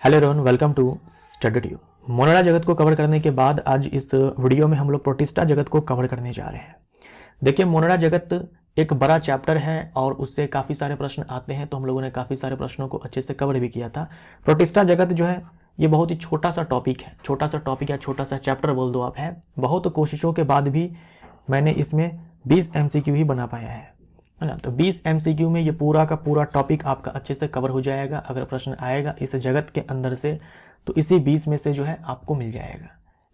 Hello everyone, welcome to study. मोनारा जगत को कवर करने के बाद आज इस वीडियो में हम लोग प्रोटिस्टा जगत को कवर करने जा रहे हैं। देखिए, मोनारा जगत एक बड़ा चैप्टर है और उससे काफ़ी सारे प्रश्न आते हैं, तो हम लोगों ने काफ़ी सारे प्रश्नों को अच्छे से कवर भी किया था। प्रोटिस्टा जगत जो है ये बहुत ही छोटा सा टॉपिक है, छोटा सा टॉपिक या छोटा सा चैप्टर बोल दो आप, है। बहुत कोशिशों के बाद भी मैंने इसमें 20 MCQ ही बना पाया है ना। तो 20 MCQ में ये पूरा का पूरा टॉपिक आपका अच्छे से कवर हो जाएगा। अगर प्रश्न आएगा इस जगत के अंदर से तो इसी 20 में से जो है आपको मिल जाएगा।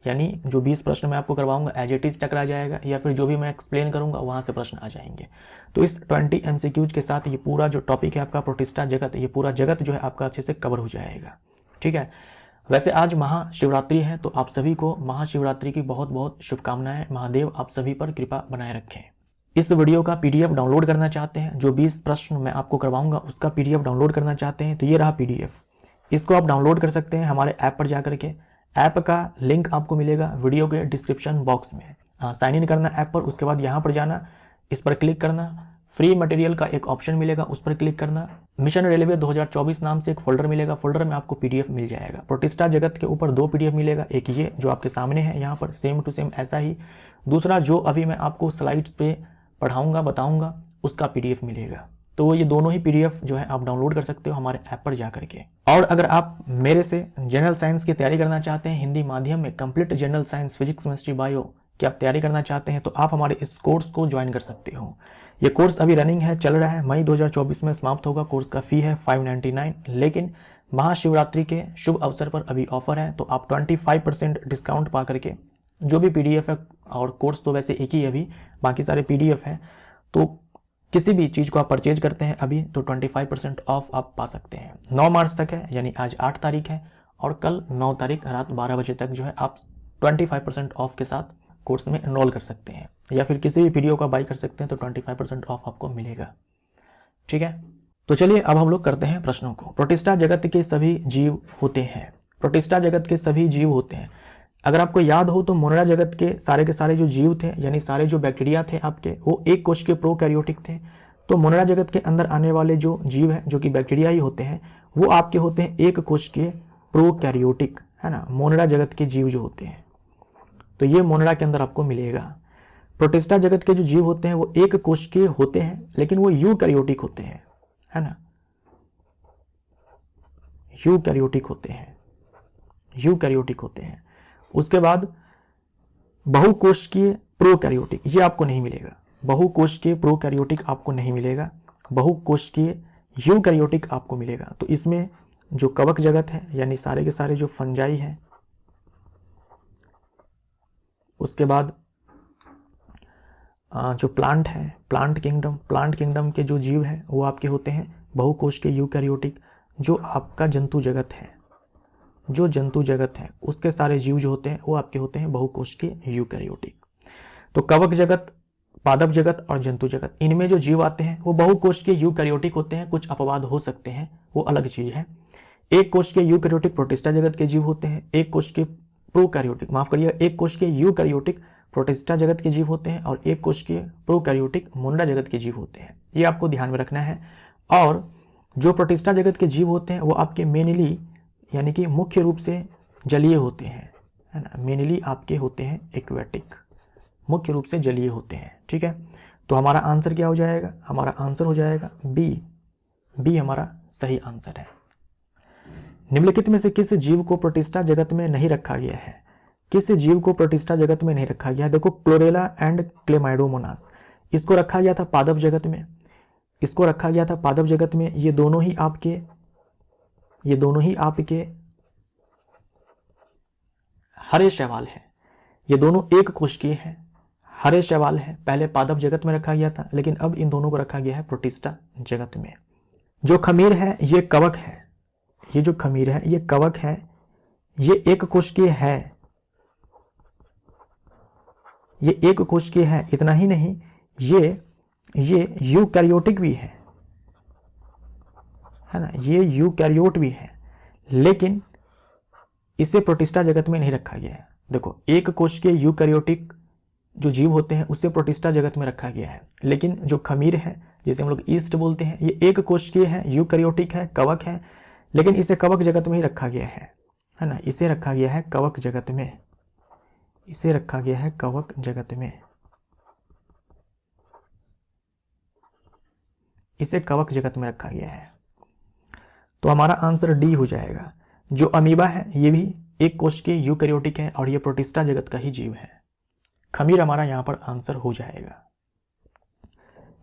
यानी जो 20 प्रश्न मैं आपको करवाऊंगा एज इट इज टकरा जाएगा, या फिर जो भी मैं एक्सप्लेन करूंगा वहां से प्रश्न आ जाएंगे। तो इस 20 MCQ के साथ ये पूरा जो टॉपिक है आपका प्रोटिस्टा जगत, ये पूरा जगत जो है आपका अच्छे से कवर हो जाएगा। ठीक है। वैसे आज महाशिवरात्रि है, तो आप सभी को महाशिवरात्रि की बहुत बहुत शुभकामनाएं। महादेव आप सभी पर कृपा बनाए रखें। इस वीडियो का PDF डाउनलोड करना चाहते हैं, जो 20 प्रश्न मैं आपको करवाऊंगा उसका PDF डाउनलोड करना चाहते हैं तो ये रहा PDF। इसको आप डाउनलोड कर सकते हैं हमारे ऐप पर जाकर के। ऐप का लिंक आपको मिलेगा वीडियो के डिस्क्रिप्शन बॉक्स में। साइन इन करना ऐप पर, उसके बाद यहाँ पर जाना, इस पर क्लिक करना, फ्री मटेरियल का एक ऑप्शन मिलेगा उस पर क्लिक करना। मिशन रेलवे 2024 नाम से एक फोल्डर मिलेगा, फोल्डर में आपको PDF मिल जाएगा। प्रोटिस्टा जगत के ऊपर 2 PDF मिलेगा, एक ये जो आपके सामने है यहाँ पर सेम टू सेम ऐसा ही, दूसरा जो अभी मैं आपको स्लाइड्स पे पढ़ाऊंगा बताऊंगा उसका PDF मिलेगा। तो ये दोनों ही PDF जो है आप डाउनलोड कर सकते हो हमारे ऐप पर जाकर के। और अगर आप मेरे से जनरल साइंस की तैयारी करना चाहते हैं, हिंदी माध्यम में complete general science physics chemistry bio की आप तैयारी करना चाहते हैं, तो आप हमारे इस कोर्स को ज्वाइन कर सकते हो। ये कोर्स अभी रनिंग है, चल रहा है, मई 2024 में समाप्त होगा। कोर्स का फी है 599, लेकिन महाशिवरात्रि के शुभ अवसर पर अभी ऑफर है, तो आप 25% डिस्काउंट पा करके जो भी PDF है, और कोर्स तो वैसे एक ही है अभी, बाकी सारे PDF है, तो किसी भी चीज़ को आप परचेज करते हैं अभी तो 25% ऑफ आप पा सकते हैं। 9 मार्च तक है, यानी आज 8 तारीख है और कल 9 तारीख रात 12 बजे तक जो है आप 25% ऑफ के साथ कोर्स में एनरोल कर सकते हैं, या फिर किसी भी वीडियो का बाई कर सकते हैं तो 25% ऑफ आपको मिलेगा। ठीक है, तो चलिए अब हम लोग करते हैं प्रश्नों को। प्रोटिस्टा जगत के सभी जीव होते हैं। प्रोटिस्टा जगत के सभी जीव होते हैं। अगर आपको याद हो तो मोनारा जगत के सारे जो जीव थे, यानी सारे जो बैक्टीरिया थे आपके, वो एक कोश के प्रोकैरियोटिक थे। तो मोनारा जगत के अंदर आने वाले जो जीव है जो कि बैक्टीरिया ही होते हैं, वो आपके होते हैं एक कोश के प्रोकैरियोटिक, है ना। मोनारा जगत के जीव जो होते हैं तो ये मोनारा के अंदर आपको मिलेगा। प्रोटिस्टा जगत के जो जीव होते हैं वो एक कोश के होते हैं, लेकिन वो यूकैरियोटिक होते हैं, है ना। यूकैरियोटिक होते हैं, यूकैरियोटिक होते हैं। उसके बाद बहुकोशिकीय प्रोकैरियोटिक, ये आपको नहीं मिलेगा। बहुकोशिकीय प्रोकैरियोटिक आपको नहीं मिलेगा, बहुकोशिकीय यूकैरियोटिक आपको मिलेगा। तो इसमें जो कवक जगत है, यानी सारे के सारे जो फंजाई है, उसके बाद जो प्लांट है, प्लांट किंगडम के जो जीव है वो आपके होते हैं बहुकोशिकीय यूकैरियोटिक। जो आपका जंतु जगत है, जो जंतु जगत है उसके सारे जीव जो होते हैं वो आपके होते हैं बहुकोशिकीय यूकैरियोटिक। तो कवक जगत, पादप जगत और जंतु जगत, इनमें जो जीव आते हैं वो बहुकोशिकीय यूकैरियोटिक होते हैं। कुछ अपवाद हो सकते हैं, वो अलग चीज है। एक कोशिकीय यूकैरियोटिक प्रोटिस्टा जगत के जीव होते हैं, एक कोशिकीय प्रोकैरियोटिक, माफ करिए, एक कोशिकीय यूकैरियोटिक प्रोटिस्टा जगत के जीव होते हैं, और एक कोशिकीय प्रोकैरियोटिक मोनारा जगत के जीव होते हैं। ये आपको ध्यान में रखना है। और जो प्रोटिस्टा जगत के जीव होते हैं वो आपके मेनली, यानी कि मुख्य रूप से जलीय होते हैं, है ना। मेनली आपके होते हैं एक्वेटिक, मुख्य रूप से जलीय होते हैं। ठीक है, तो हमारा आंसर क्या हो जाएगा? हमारा आंसर हो जाएगा बी हमारा सही आंसर है। निम्नलिखित में से किस जीव को प्रोटिस्टा जगत में नहीं रखा गया है? किस जीव को प्रोटिस्टा जगत में नहीं रखा गया है? देखो, क्लोरेला एंड क्लेमाइडोमोनास, इसको रखा गया था पादप जगत में, इसको रखा गया था पादप जगत में। ये दोनों ही आपके हरे शैवाल है, ये दोनों एक कोशिकीय है, हरे शैवाल है। पहले पादप जगत में रखा गया था, लेकिन अब इन दोनों को रखा गया है प्रोटिस्टा जगत में। जो खमीर है ये कवक है, ये जो खमीर है ये कवक है, ये एक कोशिकीय है, ये एक कोशिकीय है। इतना ही नहीं, ये यूकैरियोटिक भी है ना, ये यूकैरियोट भी है, लेकिन इसे प्रोटिस्टा जगत में नहीं रखा गया है। देखो, एक कोशिकीय यूकैरियोटिक जो जीव होते हैं उसे प्रोटिस्टा जगत में रखा गया है, लेकिन जो खमीर है, जिसे हम लोग ईस्ट बोलते हैं, ये एक कोशिकीय है, यूकैरियोटिक है, कवक है, लेकिन इसे कवक जगत में ही रखा गया है ना, इसे रखा गया है कवक जगत में, इसे रखा गया है कवक जगत में, इसे कवक जगत में रखा गया है। तो हमारा आंसर डी हो जाएगा। जो अमीबा है ये भी एक कोश के यूकैरियोटिक है और ये प्रोटिस्टा जगत का ही जीव है। खमीर हमारा यहां पर आंसर हो जाएगा।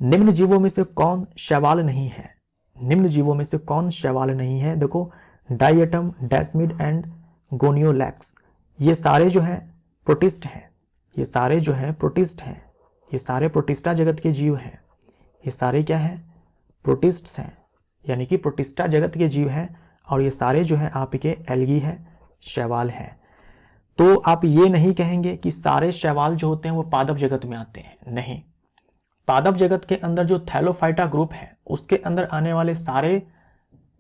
निम्न जीवों में से कौन शैवाल नहीं है? निम्न जीवों में से कौन शैवाल नहीं है? देखो, डायटम, डेस्मिड एंड गोनियोलैक्स, ये सारे जो है प्रोटिस्ट हैं, ये सारे जो है प्रोटिस्ट हैं, ये सारे प्रोटिस्टा जगत के जीव हैं। ये सारे क्या है? प्रोटिस्ट्स हैं, यानी कि प्रोटिस्टा जगत के जीव हैं। और ये सारे जो है आपके एल्गी है, शैवाल हैं। तो आप ये नहीं कहेंगे कि सारे शैवाल जो होते हैं वो पादप जगत में आते हैं, नहीं। पादप जगत के अंदर जो थैलोफाइटा ग्रुप है उसके अंदर आने वाले सारे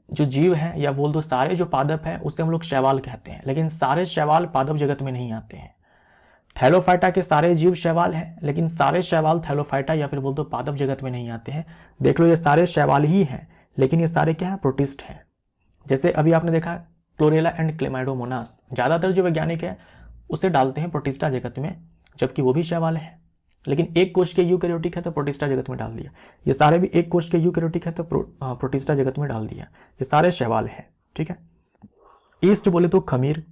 जो जीव हैं, या बोल दो सारे जो पादप है, उसे हम लोग शैवाल कहते हैं। लेकिन सारे शैवाल पादप जगत में नहीं आते हैं। थैलोफाइटा के सारे जीव शैवाल हैं, लेकिन सारे शैवाल थैलोफाइटा या फिर बोल दो पादप जगत में नहीं आते हैं। देख लो, ये सारे शैवाल ही हैं, लेकिन ये सारे क्या है? प्रोटिस्ट हैं। जैसे अभी आपने देखा क्लोरेला एंड क्लेमाइडोमोनास, ज्यादातर जो वैज्ञानिक है उसे डालते हैं प्रोटिस्टा जगत में, जबकि वो भी शैवाल है। लेकिन एक कोश के यूकैरियोटिक है तो प्रोटिस्टा जगत में डाल दिया। ये सारे भी एक कोश के यूकैरियोटिक है तो प्रोटिस्टा जगत में डाल दिया। ये सारे शैवाल है, ठीक है। ईस्ट बोले तो खमीर,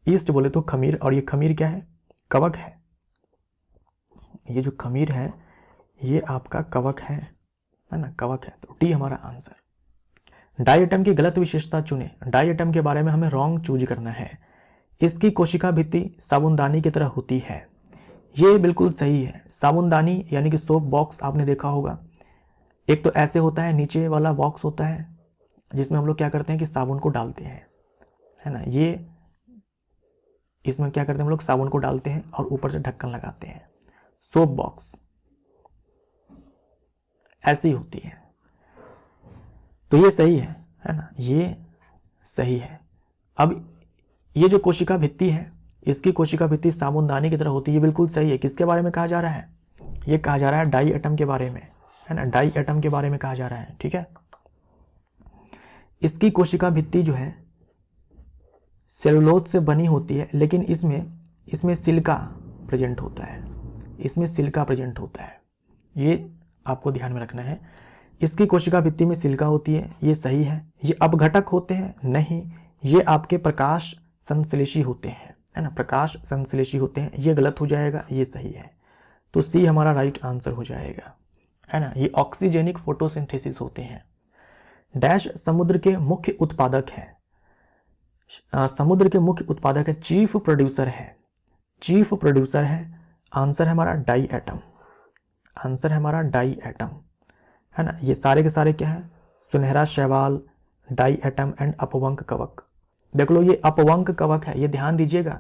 ईस्ट बोले तो खमीर, और ये खमीर क्या है? कवक है। ये जो खमीर है ये आपका कवक है ना, कवक है। तो डी हमारा आंसर। डायटम की गलत विशेषता चुने। डायटम के बारे में हमें रॉन्ग चूज करना है। इसकी कोशिका भित्ति साबुनदानी की तरह होती है। ये बिल्कुल सही है। साबुनदानी यानी कि सोप बॉक्स आपने देखा होगा, एक तो ऐसे होता है, नीचे वाला बॉक्स होता है जिसमें हम लोग क्या करते हैं कि साबुन को डालते हैं, है ना। ये इसमें क्या करते हैं हम लोग? साबुन को डालते हैं और ऊपर से ढक्कन लगाते हैं। सोप बॉक्स ऐसी होती है। तो ये सही है ना, ये सही है। अब ये जो कोशिका भित्ति है, इसकी कोशिका भित्ति साबुनदानी की तरह होती है, ये बिल्कुल सही है। किसके बारे में कहा जा रहा है? ये कहा जा रहा है डाई एटम के बारे में, है ना, डाई एटम के बारे में कहा जा रहा है, ठीक है। इसकी कोशिका भित्ति जो है सेलुलोज से बनी होती है, लेकिन इसमें सिलिका प्रेजेंट होता है, इसमें सिलिका प्रेजेंट होता है। ये आपको ध्यान में रखना है। इसकी कोशिका भित्ति में सिलिका होती है, ये सही है। ये अपघटक होते हैं? नहीं, ये आपके प्रकाश संश्लेषी होते हैं, है ना, प्रकाश संश्लेषी होते हैं। ये गलत हो जाएगा, ये सही है। तो सी हमारा राइट आंसर हो जाएगा, है ना। ये ऑक्सीजेनिक फोटोसिंथेसिस होते हैं। डैश समुद्र के मुख्य उत्पादक है। समुद्र के मुख्य उत्पादक है, चीफ प्रोड्यूसर है, चीफ प्रोड्यूसर है। आंसर है हमारा डाई एटम, आंसर है हमारा डाई एटम, है ना। ये सारे के सारे क्या है? सुनहरा शैवाल, डाई एटम एंड अपवंक कवक। देख लो, ये अपवंक कवक है, ये ध्यान दीजिएगा,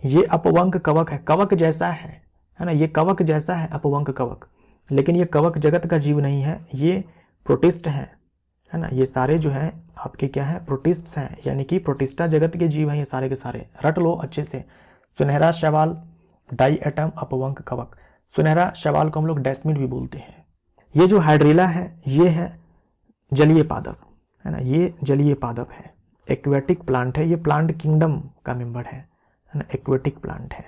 ये अपवंक कवक है, कवक जैसा है ना, ये कवक जैसा है अपवंक कवक। लेकिन ये कवक जगत का जीव नहीं है, ये प्रोटिस्ट है ना। ये सारे जो है आपके क्या है? प्रोटिस्ट्स हैं, यानी कि प्रोटिस्टा जगत के जीव हैं ये सारे के सारे। रट लो अच्छे से। सुनहरा शैवाल, डाई एटम, अपवंक कवक। सुनहरा शैवाल को हम लोग डेस्मिड भी बोलते हैं। ये जो हाइड्रिला है ये है जलीय पादप, है ना, ये जलीय पादप है, एक्वेटिक प्लांट है। ये प्लांट किंगडम का मेंबर है ना, एक्वेटिक प्लांट है,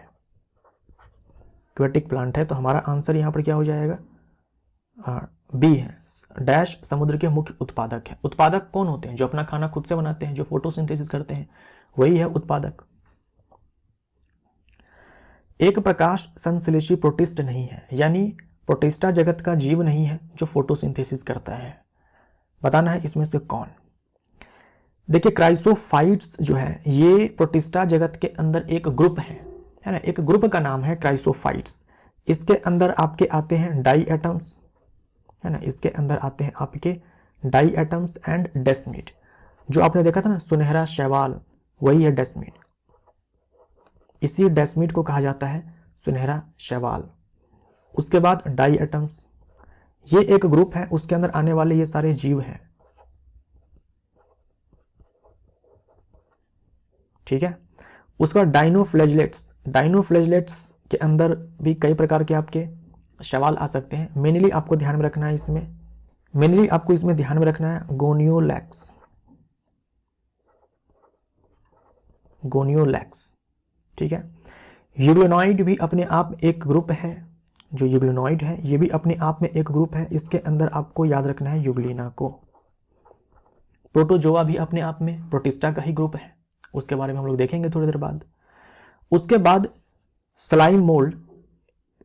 एक्वेटिक प्लांट है। तो हमारा आंसर यहाँ पर क्या हो जाएगा? बी है। डैश समुद्र के मुख्य उत्पादक है। उत्पादक कौन होते हैं? जो अपना खाना खुद से बनाते हैं, जो फोटोसिंथेसिस करते हैं, वही है उत्पादक। एक प्रकाश संश्लेषी प्रोटिस्ट नहीं है, यानी प्रोटिस्टा जगत का जीव नहीं है जो फोटोसिंथेसिस करता है। बताना है इसमें से कौन। देखिए, क्राइसोफाइट्स जो है ये प्रोटिस्टा जगत के अंदर एक ग्रुप है ना, एक ग्रुप का नाम है क्राइसोफाइट्स। इसके अंदर आपके आते हैं डाई एटम्स, है ना, इसके अंदर आते हैं आपके डाई एटम्स एंड डेस्मिड। जो आपने देखा था ना सुनहरा शैवाल, वही है डेस्मिड। इसी डेस्मिड को कहा जाता है सुनहरा शैवाल। उसके बाद डाई एटम्स, ये एक ग्रुप है, उसके अंदर आने वाले ये सारे जीव हैं, ठीक है। उसका डाइनोफ्लैजलेट्स, डाइनोफ्लैजलेट्स के अंदर भी कई प्रकार के आपके सवाल आ सकते हैं। मेनली आपको ध्यान में रखना है इसमें, मेनली आपको इसमें ध्यान में रखना है गोनियोलैक्स, गोनियोलैक्स। ठीक है, यूग्लिनॉइड भी अपने आप एक ग्रुप है, जो यूग्लिनॉइड है ये भी अपने आप में एक ग्रुप है। इसके अंदर आपको याद रखना है यूग्लिना को। प्रोटोजोआ भी अपने आप में प्रोटिस्टा का ही ग्रुप है, उसके बारे में हम लोग देखेंगे थोड़ी देर बाद। उसके बाद स्लाइम मोल्ड,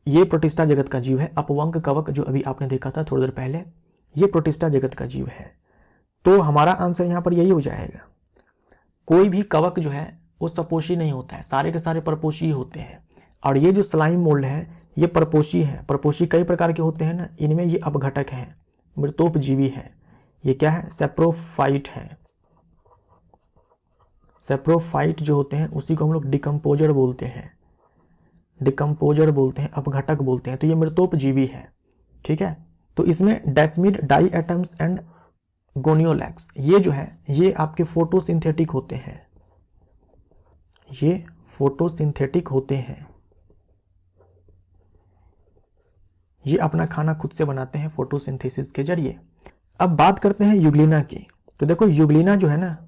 ये प्रोटिस्टा जगत का जीव है। अपवंक कवक जो अभी आपने देखा था थोड़ी देर पहले, ये प्रोटिस्टा जगत का जीव है। तो हमारा आंसर यहाँ पर यही हो जाएगा। कोई भी कवक जो है वो सपोषी नहीं होता है, सारे के सारे परपोषी होते हैं। और ये जो स्लाइम मोल्ड है ये परपोषी है। परपोषी कई प्रकार के होते हैं ना, इनमें ये अपघटक है, मृतोपजीवी है। ये क्या है? सेप्रोफाइट है। सेप्रोफाइट जो होते हैं उसी को हम लोग डिकम्पोजर बोलते हैं, डिकम्पोजर बोलते हैं, अपघटक बोलते हैं। तो ये मृतोपजीवी है। ठीक है, तो इसमें डेस्मिड, डाई एटम्स एंड गोनियोलैक्स ये जो है ये आपके फोटोसिंथेटिक होते हैं, ये फोटोसिंथेटिक होते हैं। ये अपना खाना खुद से बनाते हैं फोटोसिंथेसिस के जरिए। अब बात करते हैं यूग्लिना की। तो देखो यूग्लिना जो है ना,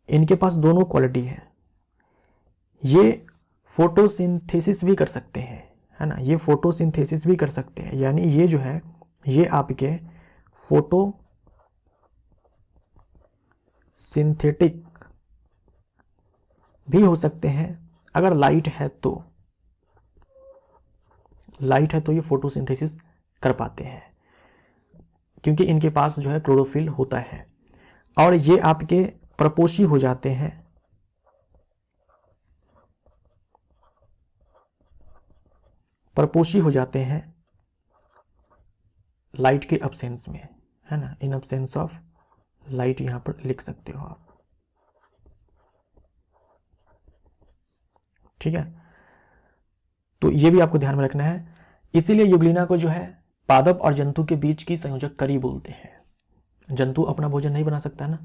इनके पास दोनों क्वालिटी है। ये फोटोसिंथेसिस भी कर सकते हैं, है ना, ये फोटोसिंथेसिस भी कर सकते हैं। यानी ये जो है ये आपके फोटोसिंथेटिक भी हो सकते हैं अगर लाइट है तो। लाइट है तो ये फोटोसिंथेसिस कर पाते हैं, क्योंकि इनके पास जो है क्लोरोफिल होता है। और ये आपके परपोषी हो जाते हैं, परपोषी हो जाते हैं लाइट के अब्सेंस में, है ना, इन अब्सेंस ऑफ लाइट यहां पर लिख सकते हो आप। ठीक है, तो ये भी आपको ध्यान में रखना है। इसीलिए यूग्लिना को जो है पादप और जंतु के बीच की संयोजक करी बोलते हैं। जंतु अपना भोजन नहीं बना सकता ना,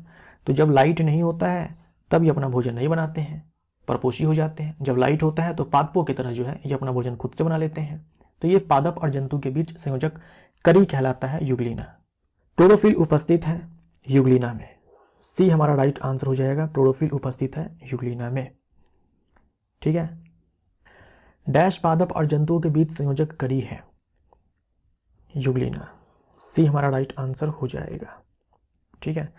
तो जब लाइट नहीं होता है तब ये अपना भोजन नहीं बनाते हैं, परपोषी हो जाते हैं। जब लाइट होता है तो पादपों की तरह जो है ये अपना भोजन खुद से बना लेते हैं। तो ये पादप और जंतु के बीच संयोजक करी कहलाता है यूग्लिना। क्लोरोफिल उपस्थित है यूग्लिना में, सी हमारा राइट आंसर हो जाएगा। क्लोरोफिल उपस्थित है यूग्लिना में। ठीक है, डैश पादप और जंतुओं के बीच संयोजक करी है यूग्लिना, सी हमारा राइट आंसर हो जाएगा। ठीक है,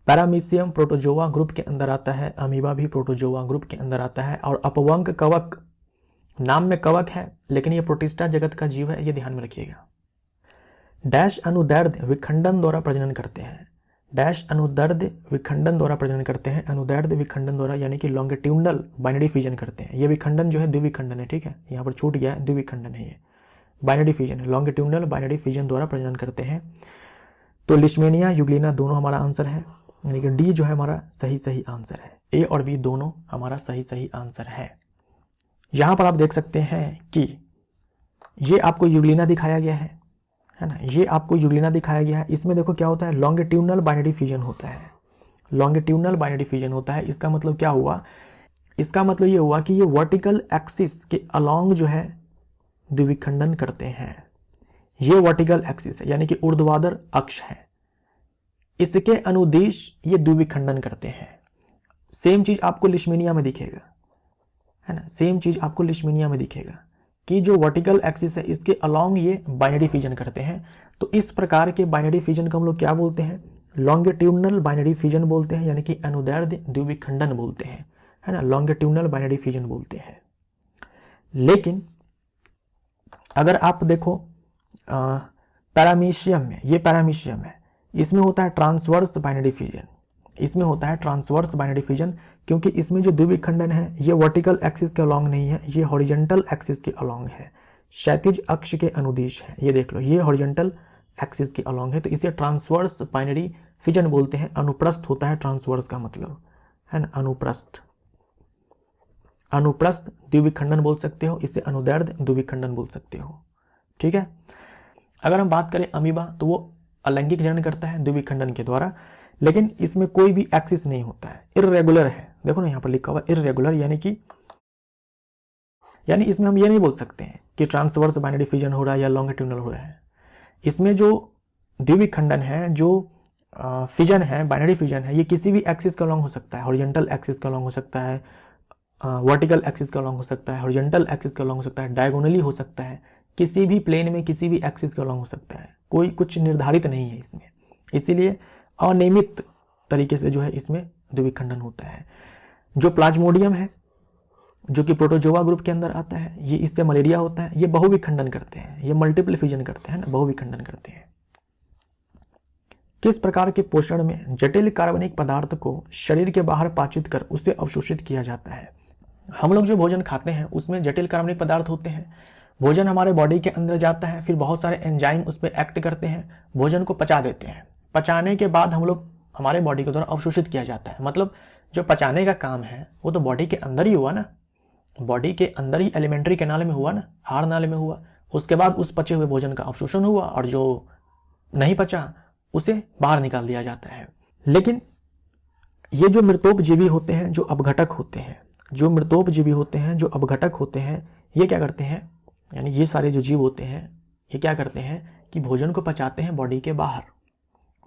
पैरामीशियम प्रोटोजोआ ग्रुप के अंदर आता है, अमीबा भी प्रोटोजोआ ग्रुप के अंदर आता है। और अपवंक कवक, नाम में कवक है लेकिन ये प्रोटिस्टा जगत का जीव है, ये ध्यान में रखिएगा। डैश अनुदैर्ध्य विखंडन द्वारा प्रजनन करते हैं, डैश अनुदैर्ध्य विखंडन द्वारा प्रजनन करते हैं। अनुदैर्ध्य विखंडन द्वारा यानी कि लॉन्गिट्यूडनल बाइनरी फ्यूजन करते हैं। ये विखंडन जो है द्विविखंडन है, ठीक है, यहाँ पर छूट गया है, द्विविखंडन है, ये बाइनरी फ्यूजन है, लॉन्गिट्यूडनल बाइनरी फ्यूजन द्वारा प्रजनन करते हैं। तो लिशमेनिया यूग्लिना दोनों हमारा आंसर है, यानी कि डी जो है हमारा सही आंसर है। ए और बी दोनों हमारा सही आंसर है। यहां पर आप देख सकते हैं कि ये आपको यूग्लिना दिखाया गया है ना, ये आपको यूग्लिना दिखाया गया है। इसमें देखो क्या होता है, लॉन्गिट्यूडनल बाइनरी फ्यूजन होता है, लॉन्गिट्यूडनल बाइनरी फ्यूजन होता है। इसका मतलब क्या हुआ, इसका मतलब ये हुआ कि ये वर्टिकल एक्सिस के अलोंग जो है द्विविखंडन करते हैं। ये वर्टिकल एक्सिस है यानी कि ऊर्ध्वाधर अक्ष है, इसके अनुदिश ये द्विविखंडन करते हैं। सेम चीज आपको लिशमेनिया में दिखेगा, है ना, सेम चीज आपको लिशमेनिया में दिखेगा कि जो वर्टिकल एक्सिस है इसके अलोंग ये बाइनरी फ्यूजन करते हैं। तो इस प्रकार के बाइनरी फ्यूजन को हम लोग क्या बोलते हैं, लॉन्गिट्यूडनल बाइनरी फ्यूजन बोलते हैं, यानी कि अनुदैर्ध्य द्विविखंडन बोलते हैं, है ना, लॉन्गिट्यूडनल बाइनरी फ्यूजन बोलते हैं। लेकिन अगर आप देखो पैरामीशियम में, ये पैरामीशियम है, इसमें होता है ट्रांसवर्स बाइनरी फ्यूजन, इसमें होता है ट्रांसवर्स बाइनरी फ्यूजन, क्योंकि इसमें जो द्विविखंडन है ये वर्टिकल एक्सिस के अलोंग नहीं है, ये हॉरिजॉन्टल एक्सिस के अलोंग है, क्षैतिज अक्ष के अनुदिश है। ये देख लो, ये हॉरिजॉन्टल एक्सिस के अलोंग है, तो इसे ट्रांसवर्स बाइनरी फ्यूजन बोलते हैं। अनुप्रस्थ होता है ट्रांसवर्स का मतलब, है ना, अनुप्रस्थ, अनुप्रस्थ द्विविखंडन बोल सकते हो, इसे अनुदैर्ध्य द्विविखंडन बोल सकते हो। ठीक है, अगर हम बात करें अमीबा तो वो अलैंगिक जनन करता है द्विविखंडन के द्वारा, लेकिन इसमें कोई भी एक्सिस नहीं होता है, इर्रेगुलर है। देखो ना यहाँ पर लिखा हुआ इर्रेगुलर, यानी इसमें हम ये नहीं बोल सकते हैं कि ट्रांसवर्स बाइनरी फ्यूजन हो रहा है या लॉन्गिट्यूडनल हो रहा है। इसमें जो द्विविखंडन है, जो फिजन है, बाइनरी फिजन है, ये किसी भी एक्सिस का लॉन्ग हो सकता है, हॉरिजॉन्टल एक्सिस का लॉन्ग हो सकता है, वर्टिकल एक्सिस का लॉन्ग हो सकता है, हॉरिजॉन्टल एक्सिस का लॉन्ग हो सकता है, डायगोनली हो सकता है, किसी भी प्लेन में किसी भी एक्सिस का लॉन्ग हो सकता है, कोई कुछ निर्धारित नहीं है इसमें। इसीलिए अनियमित तरीके से जो है इसमें द्विविखंडन होता है। जो प्लाज्मोडियम है जो कि प्रोटोजोआ ग्रुप के अंदर आता है, ये इससे मलेरिया होता है, ये बहुविखंडन करते हैं, ये मल्टीपल फ्यूजन करते हैं ना, बहुविखंडन करते हैं। किस प्रकार के पोषण में जटिल कार्बनिक पदार्थ को शरीर के बाहर पाचित कर उससे अवशोषित किया जाता है? हम लोग जो भोजन खाते हैं उसमें जटिल कार्बनिक पदार्थ होते हैं। भोजन हमारे बॉडी के अंदर जाता है, फिर बहुत सारे एंजाइम उस पर एक्ट करते हैं, भोजन को पचा देते हैं। पचाने के बाद हम लोग हमारे बॉडी के द्वारा अवशोषित किया जाता है। मतलब जो पचाने का काम है वो तो बॉडी के अंदर ही हुआ ना, बॉडी के अंदर ही एलिमेंट्री कैनाल में हुआ ना, आहार नाली में हुआ। उसके बाद उस पचे हुए भोजन का अवशोषण हुआ और जो नहीं पचा उसे बाहर निकाल दिया जाता है। लेकिन ये जो मृतोपजीवी होते हैं, जो अपघटक होते हैं, जो मृतोपजीवी होते हैं, जो अपघटक होते हैं, ये क्या करते हैं, यानी ये सारे जो जीव होते हैं ये क्या करते हैं कि भोजन को पचाते हैं बॉडी के बाहर,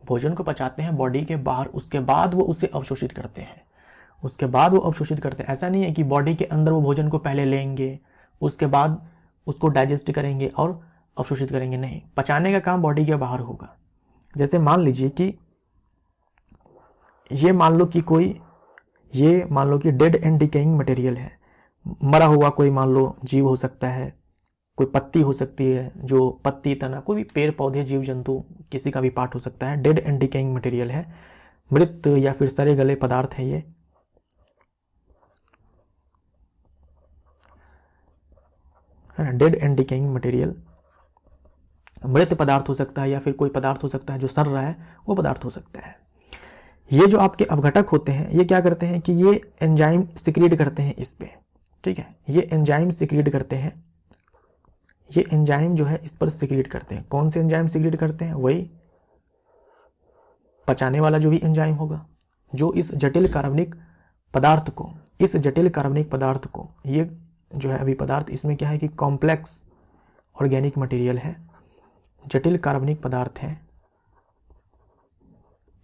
भोजन को पचाते हैं बॉडी के बाहर, उसके बाद वो उसे अवशोषित करते हैं, उसके बाद वो अवशोषित करते हैं। ऐसा नहीं है कि बॉडी के अंदर वो भोजन को पहले लेंगे उसके बाद उसको डाइजेस्ट करेंगे और अवशोषित करेंगे, नहीं, पचाने का काम बॉडी के बाहर होगा। जैसे मान लीजिए कि ये मान लो कि डेड एंड डिकेइंग मटेरियल है, मरा हुआ कोई मान लो जीव हो सकता है, कोई पत्ती हो सकती है, जो पत्ती तना, कोई भी पेड़ पौधे जीव जंतु किसी का भी पार्ट हो सकता है, डेड एंड डिकेइंग मटेरियल है, मृत या फिर सड़े गले पदार्थ है ये। है ना, डेड एंड डिकेइंग मटेरियल मृत पदार्थ हो सकता है या फिर कोई पदार्थ हो सकता है जो सड़ रहा है, वो पदार्थ हो सकता है। ये जो आपके अपघटक होते हैं ये क्या करते हैं कि ये एंजाइम सिक्रीट करते हैं इस पे, ठीक है, ये एंजाइम सिक्रीट करते हैं, ये एंजाइम जो है इस पर सिक्रीट करते हैं। कौन से एंजाइम सिक्रीट करते हैं? वही पचाने वाला जो भी एंजाइम होगा, जो इस जटिल कार्बनिक पदार्थ को, ये जो है अभी पदार्थ इसमें क्या है कि कॉम्प्लेक्स ऑर्गेनिक मटेरियल है, जटिल कार्बनिक पदार्थ है,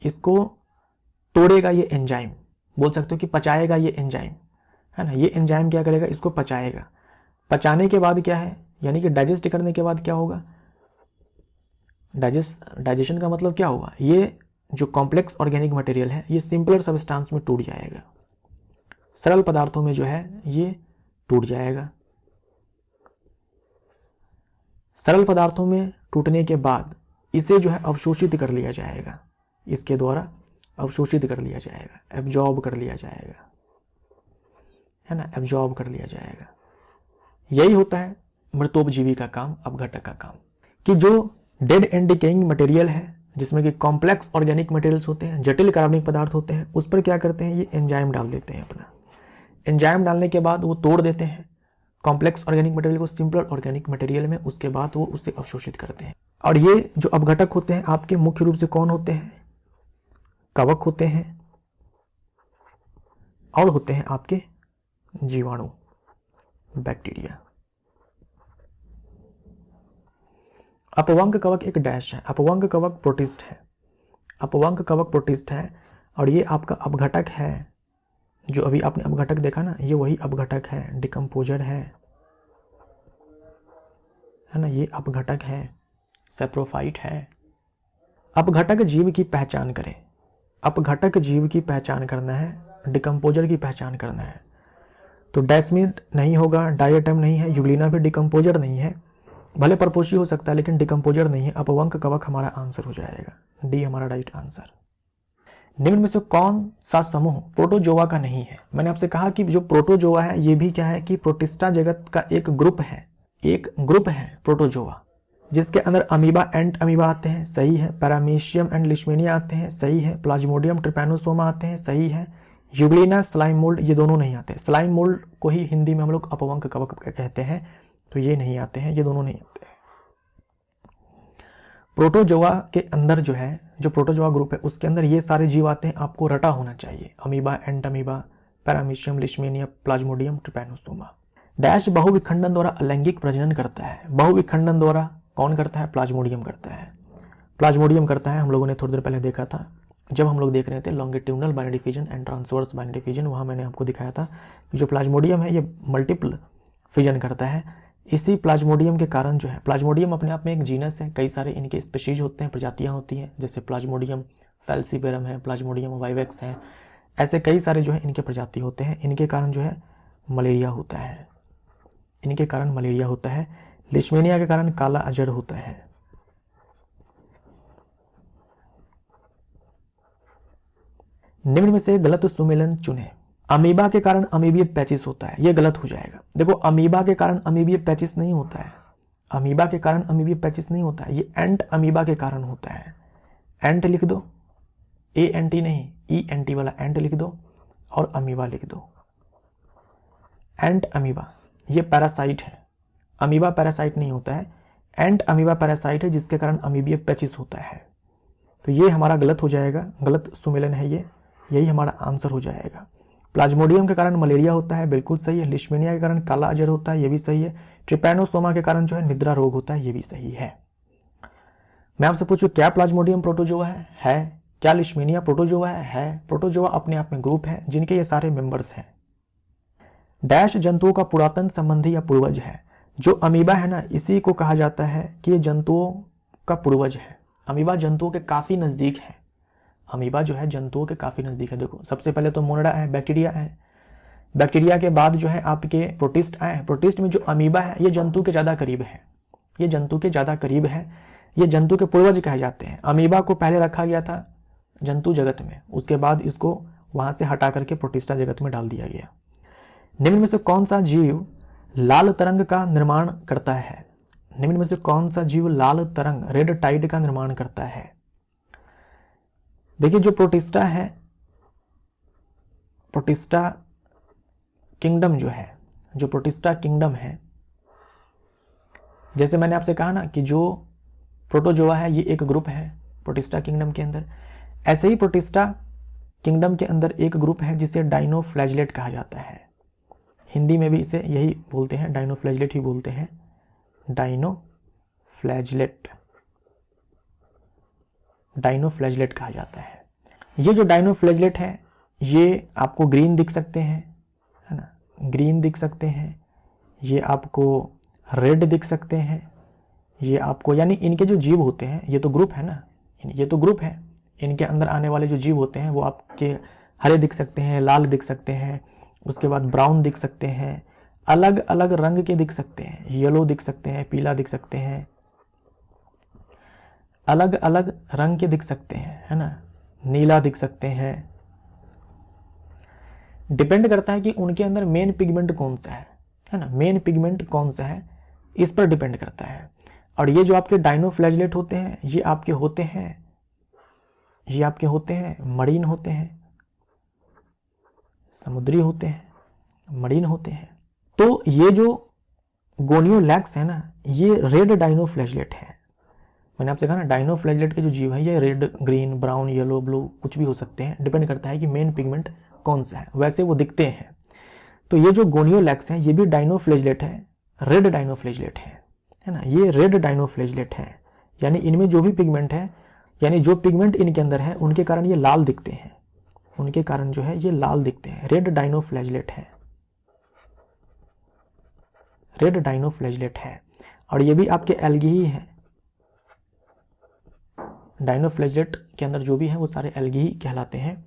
इसको तोड़ेगा ये एंजाइम, बोल सकते हो कि पचाएगा ये एंजाइम, है ना। ये एंजाइम क्या करेगा, इसको पचाएगा। पचाने के बाद क्या है, यानी कि डाइजेस्ट करने के बाद क्या होगा, डाइजेशन का मतलब क्या होगा, ये जो कॉम्प्लेक्स ऑर्गेनिक मटेरियल है ये सिंपलर सब्सटेंस में टूट जाएगा, सरल पदार्थों में जो है ये टूट जाएगा। सरल पदार्थों में टूटने के बाद इसे जो है अवशोषित कर लिया जाएगा, इसके द्वारा अवशोषित कर लिया जाएगा, एब्जॉर्ब कर लिया जाएगा, है ना, एब्जॉर्ब कर लिया जाएगा। यही होता है मृतोपजीवी का काम, अपघटक का काम, कि जो डेड एंड डिकेइंग मटेरियल है जिसमें कि कॉम्प्लेक्स ऑर्गेनिक मटेरियल्स होते हैं, जटिल कार्बनिक पदार्थ होते हैं, उस पर क्या करते हैं, ये एंजाइम डाल देते हैं अपना। एंजाइम डालने के बाद वो तोड़ देते हैं कॉम्प्लेक्स ऑर्गेनिक मटेरियल को सिंपलर ऑर्गेनिक मटेरियल में, उसके बाद वो उसे अवशोषित करते हैं। और ये जो अपघटक होते हैं आपके मुख्य रूप से कौन होते हैं, कवक होते हैं और होते हैं आपके जीवाणु, बैक्टीरिया। अपवंक कवक एक डैश है, अपवंक कवक प्रोटिस्ट है, अपवंक कवक प्रोटिस्ट है। और ये आपका अपघटक है, जो अभी आपने अपघटक देखा ना, ये वही अपघटक है, डिकम्पोजर है ना, ये अपघटक है, सेप्रोफाइट है। अपघटक जीव की पहचान करें, अपघटक जीव की पहचान करना है, डिकम्पोजर की पहचान करना है। तो डेस्मिड नहीं होगा, डायटम नहीं है, यूग्लिना भी डिकम्पोजर नहीं है, भले परपोषी हो सकता है लेकिन डिकम्पोजर नहीं है। अपवंक कवक हमारा आंसर हो जाएगा, डी हमारा राइट आंसर। निम्न में से कौन सा समूह प्रोटोजोआ का नहीं है? मैंने आपसे कहा कि जो प्रोटोजोआ है ये भी क्या है कि प्रोटिस्टा जगत का एक ग्रुप है, एक ग्रुप है प्रोटोजोआ, जिसके अंदर अमीबा एंड अमीबा आते हैं, सही है, पैरामीशियम एंड लिशमेनिया आते हैं, सही है, प्लाज्मोडियम ट्रिपैनोसोमा आते हैं, सही है, यूग्लिना स्लाइम मोल्ड ये दोनों नहीं आते। स्लाइम मोल्ड को ही हिंदी में हम लोग अपवंक कवक कहते हैं, तो ये नहीं आते हैं, ये दोनों नहीं आते हैं। प्रोटोजोआ के अंदर जो है, जो प्रोटोजोआ ग्रुप है उसके अंदर ये सारे जीव आते हैं, आपको रटा होना चाहिए, amoeba and amoeba, paramecium leishmania, plasmodium trypanosoma. Dash बहुविखंडन द्वारा अलैंगिक प्रजनन करता है, बहुविखंडन द्वारा कौन करता है, प्लाज्मोडियम करता है। प्लाज्मोडियम करता है, हम लोगों ने थोड़ी देर पहले देखा था जब हम लोग देख रहे थे longitudinal binary fission and transverse binary fission, वहाँ मैंने आपको दिखाया था कि जो प्लाज्मोडियम है ये मल्टीपल फिजन करता है। इसी प्लाज्मोडियम के कारण जो है, प्लाज्मोडियम अपने आप में एक जीनस है, कई सारे इनके स्पीशीज होते हैं, प्रजातियाँ होती हैं, जैसे प्लाज्मोडियम फैल्सीपेरम है, प्लाज्मोडियम वाइवेक्स है, ऐसे कई सारे जो है इनके प्रजाति होते हैं। इनके कारण जो है मलेरिया होता है, इनके कारण मलेरिया होता है। लिशमेनिया के कारण काला अजड़ होता है। निम्न में से गलत सुमेलन चुने। अमीबा के कारण अमीबिय पैचिस होता है, ये गलत हो जाएगा। देखो अमीबा के कारण अमीबिय पैचिस नहीं होता है, अमीबा के कारण अमीबिय पैचिस नहीं होता है, ये एंट अमीबा के कारण होता है। एंट लिख दो, ANT नहीं, ENT वाला एंट लिख दो और अमीबा लिख दो। एंट अमीबा ये पैरासाइट है, अमीबा पैरासाइट नहीं होता है, एंट अमीबा पैरासाइट है जिसके कारण अमीबिय पैचिस होता है। तो ये हमारा गलत हो जाएगा, गलत सुमेलन है ये, यही हमारा आंसर हो जाएगा। प्लाज्मोडियम के कारण मलेरिया होता है, बिल्कुल सही है। लिशमेनिया के कारण काला अजर होता है, ये भी सही है। ट्रिपैनोसोमा के कारण जो है निद्रा रोग होता है, ये भी सही है। मैं आपसे पूछूं क्या प्लाज्मोडियम प्रोटोजोआ है? क्या लिशमेनिया प्रोटोजोआ है? प्रोटोजोआ अपने आप में ग्रुप है जिनके ये सारे मेंबर्स हैं। डैश जंतुओं का पुरातन संबंधी या पूर्वज है। जो अमीबा है ना, इसी को कहा जाता है कि ये जंतुओं का पूर्वज है। अमीबा जंतुओं के काफी नजदीक है, अमीबा जो है जंतुओं के काफी नजदीक है। देखो सबसे पहले तो मोनडा है, बैक्टीरिया है, बैक्टीरिया के बाद जो है आपके प्रोटिस्ट आए। प्रोटिस्ट में जो अमीबा है ये जंतु के ज्यादा करीब है, ये जंतु के ज्यादा करीब है, ये जंतु के पूर्वज कहे जाते हैं। अमीबा को पहले रखा गया था जंतु जगत में, उसके बाद इसको वहां से हटा करके प्रोटिस्टा जगत में डाल दिया गया। निम्न में से कौन सा जीव लाल तरंग का निर्माण करता है? निम्न में से कौन सा जीव लाल तरंग रेड टाइड का निर्माण करता है? देखिए जो प्रोटिस्टा है, प्रोटिस्टा किंगडम जो है, जो प्रोटिस्टा किंगडम है, जैसे मैंने आपसे कहा ना कि जो प्रोटोजोआ है ये एक ग्रुप है प्रोटिस्टा किंगडम के अंदर, ऐसे ही प्रोटिस्टा किंगडम के अंदर एक ग्रुप है जिसे डाइनोफ्लैजलेट कहा जाता है। हिंदी में भी इसे यही बोलते हैं, डाइनोफ्लैजलेट ही बोलते हैं, डाइनोफ्लैजलेट, डाइनोफ्लैजलेट कहा जाता है। ये जो डाइनोफ्लैजलेट है ये आपको ग्रीन दिख सकते हैं, है ना, ग्रीन दिख सकते हैं, ये आपको रेड दिख सकते हैं, ये आपको, यानी इनके जो जीव होते हैं, ये तो ग्रुप है ना, ये तो ग्रुप है, इनके अंदर आने वाले जो जीव होते हैं वो आपके हरे दिख सकते हैं, लाल दिख सकते हैं, उसके बाद ब्राउन दिख सकते हैं, अलग अलग रंग के दिख सकते हैं, येलो दिख सकते हैं, पीला दिख सकते हैं, अलग अलग रंग के दिख सकते हैं, है ना, नीला दिख सकते हैं। डिपेंड करता है कि उनके अंदर मेन पिगमेंट कौन सा है ना, मेन पिगमेंट कौन सा है इस पर डिपेंड करता है। और ये जो आपके डाइनोफ्लैजलेट होते हैं ये आपके होते हैं, ये आपके होते हैं मरीन होते हैं, समुद्री होते हैं, मरीन होते हैं। तो ये जो गोनियोलैक्स है ना ये रेड डाइनोफ्लैजलेट है। मैंने आपसे कहा ना डाइनोफ्लैजलेट के जो जीव है ये red, green, brown, yellow, blue कुछ भी हो सकते हैं, डिपेंड करता है कि मेन पिगमेंट कौन सा है, वैसे वो दिखते हैं। तो ये जो गोनियोलैक्स है ये भी डाइनोफ्लैजलेट है, रेड डाइनोफ्लैजलेट है ना, ये रेड डाइनोफ्लैजलेट है। यानी इनमें जो भी पिगमेंट है, यानी जो पिगमेंट इनके अंदर है उनके कारण ये लाल दिखते हैं, उनके कारण जो है ये लाल दिखते हैं, रेड डाइनोफ्लैजलेट है, रेड डाइनोफ्लैजलेट है। और ये भी आपके एल्गी ही है, डाइनोफ्लैजलेट के अंदर जो भी है वो सारे एल्गी ही कहलाते हैं।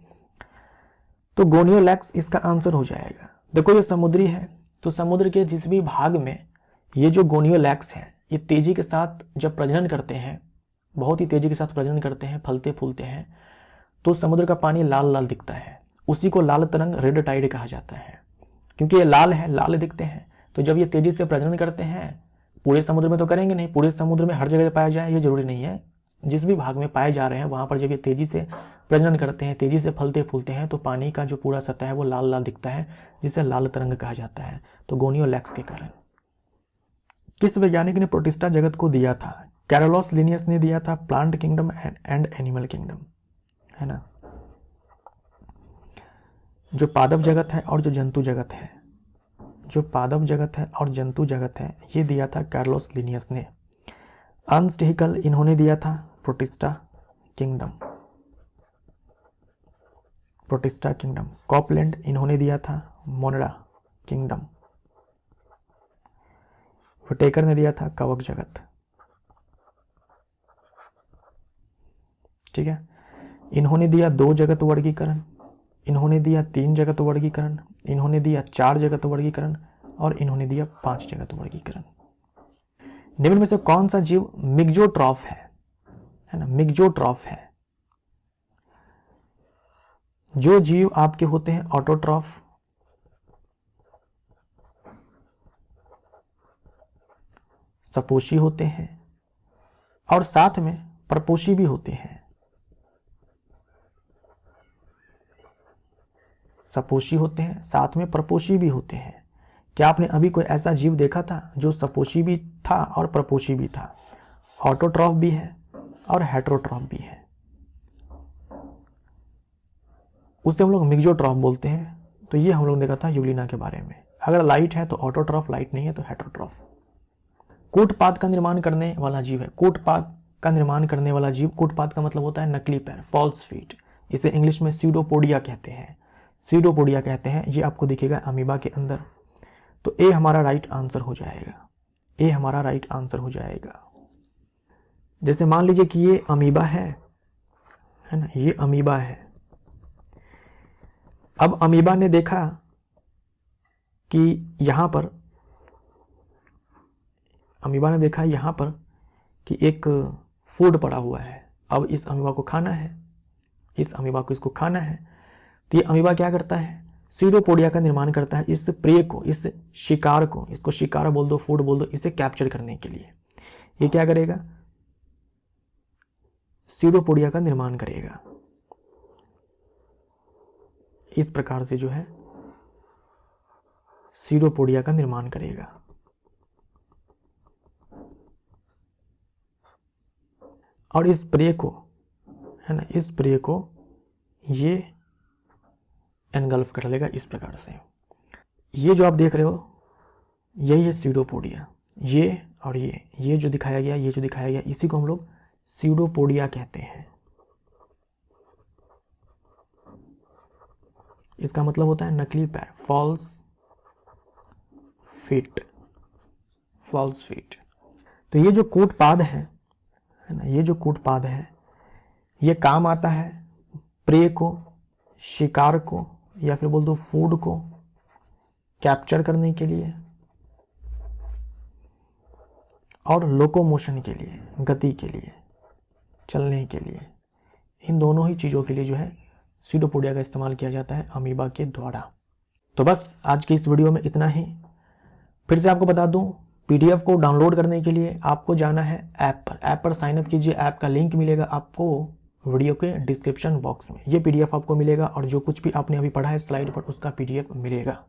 तो गोनियोलैक्स इसका आंसर हो जाएगा। देखो ये समुद्री है, तो समुद्र के जिस भी भाग में ये जो गोनियोलैक्स है ये तेजी के साथ जब प्रजनन करते हैं, बहुत ही तेजी के साथ प्रजनन करते हैं, फलते फूलते हैं, तो समुद्र का पानी लाल लाल दिखता है, उसी को लाल तरंग रेड टाइड कहा जाता है। क्योंकि ये लाल है, लाल दिखते हैं, तो जब ये तेजी से प्रजनन करते हैं, पूरे समुद्र में तो करेंगे नहीं, पूरे समुद्र में हर जगह पाया जाए ये जरूरी नहीं है, जिस भी भाग में पाए जा रहे हैं वहां पर जब ये तेजी से प्रजनन करते हैं, तेजी से फलते फूलते हैं, तो पानी का जो पूरा सतह है वो लाल लाल दिखता है, जिसे लाल तरंग कहा जाता है। तो गोनियोलैक्स के कारण। किस वैज्ञानिक ने प्रोटिस्टा जगत को दिया था? कैरोलस लिनियस ने दिया था plant kingdom and animal kingdom, है ना। जो पादप जगत है और जो जंतु जगत है, जो पादप जगत है और जंतु जगत है, ये दिया था कैरोलस लिनियस ने। अर्नस्ट हैकेल इन्होंने दिया था protista kingdom, protista kingdom. Copeland इन्होंने दिया था मोनरा किंगडम। विटेकर ने दिया था कवक जगत। ठीक है, इन्होंने दिया 2 जगत वर्गीकरण, इन्होंने दिया 3 जगत वर्गीकरण, इन्होंने दिया 4 जगत वर्गीकरण और इन्होंने दिया 5 जगत वर्गीकरण। निम्न में से कौन सा जीव मिक्जोट्रॉफ है ना, मिक्जोट्रॉफ है। जो जीव आपके होते हैं ऑटोट्रॉफ, सपोषी होते हैं और साथ में परपोषी भी होते हैं। सपोषी होते हैं, साथ में परपोषी भी होते हैं। क्या आपने अभी कोई ऐसा जीव देखा था जो सपोषी भी था और परपोषी भी था? ऑटोट्रॉफ भी है और हेटेरोट्रॉफ भी है, उसे हम लोग मिक्जोट्रॉफ बोलते हैं। तो ये हम लोग देखा था यूग्लिना के बारे में। अगर लाइट है तो ऑटोट्रॉफ, लाइट नहीं है तो हेटेरोट्रॉफ। कूटपाद का निर्माण करने वाला जीव है, कूटपाद का निर्माण करने वाला जीव। कूटपाद का मतलब होता है नकली पैर, फॉल्स फीट। इसे इंग्लिश में सीडोपोडिया कहते हैं, सीडोपोडिया कहते हैं। ये आपको दिखेगा अमीबा के अंदर। तो ए हमारा राइट आंसर हो जाएगा, ए हमारा राइट आंसर हो जाएगा। जैसे मान लीजिए कि ये अमीबा है ना, ये अमीबा है। अब अमीबा ने देखा कि यहां पर, अमीबा ने देखा यहां पर कि एक फूड पड़ा हुआ है। अब इस अमीबा को खाना है, इस अमीबा को इसको खाना है। तो ये अमीबा क्या करता है? सीडोपोडिया का निर्माण करता है इस प्रे को, इस शिकार को, इसको शिकार बोल दो, फूड बोल दो, इसे कैप्चर करने के लिए ये क्या करेगा? सीडोपोडिया का निर्माण करेगा। इस प्रकार से जो है सीडोपोडिया का निर्माण करेगा। और इस प्रे को, है ना, इस प्रे को ये एनगल्फ कर लेगा इस प्रकार से। ये जो आप देख रहे हो यही है सीडोपोडिया। ये और ये जो दिखाया गया, ये जो दिखाया गया, इसी को हम लोग सीडोपोडिया कहते हैं। इसका मतलब होता है नकली पैर, फॉल्स फीट, फॉल्स फीट। तो ये जो कूटपाद है ना, ये जो कूटपाद है ये काम आता है प्रे को, शिकार को या फिर बोल दो फूड को कैप्चर करने के लिए और लोकोमोशन के लिए, गति के लिए, चलने के लिए। इन दोनों ही चीज़ों के लिए जो है सीडोपोडिया का इस्तेमाल किया जाता है अमीबा के द्वारा। तो बस आज की इस वीडियो में इतना ही। फिर से आपको बता दूं, पीडीएफ को डाउनलोड करने के लिए आपको जाना है ऐप पर। ऐप पर साइन अप कीजिए। ऐप का लिंक मिलेगा आपको वीडियो के डिस्क्रिप्शन बॉक्स में। ये पीडीएफ आपको मिलेगा और जो कुछ भी आपने अभी पढ़ा है स्लाइड पर उसका पीडीएफ मिलेगा।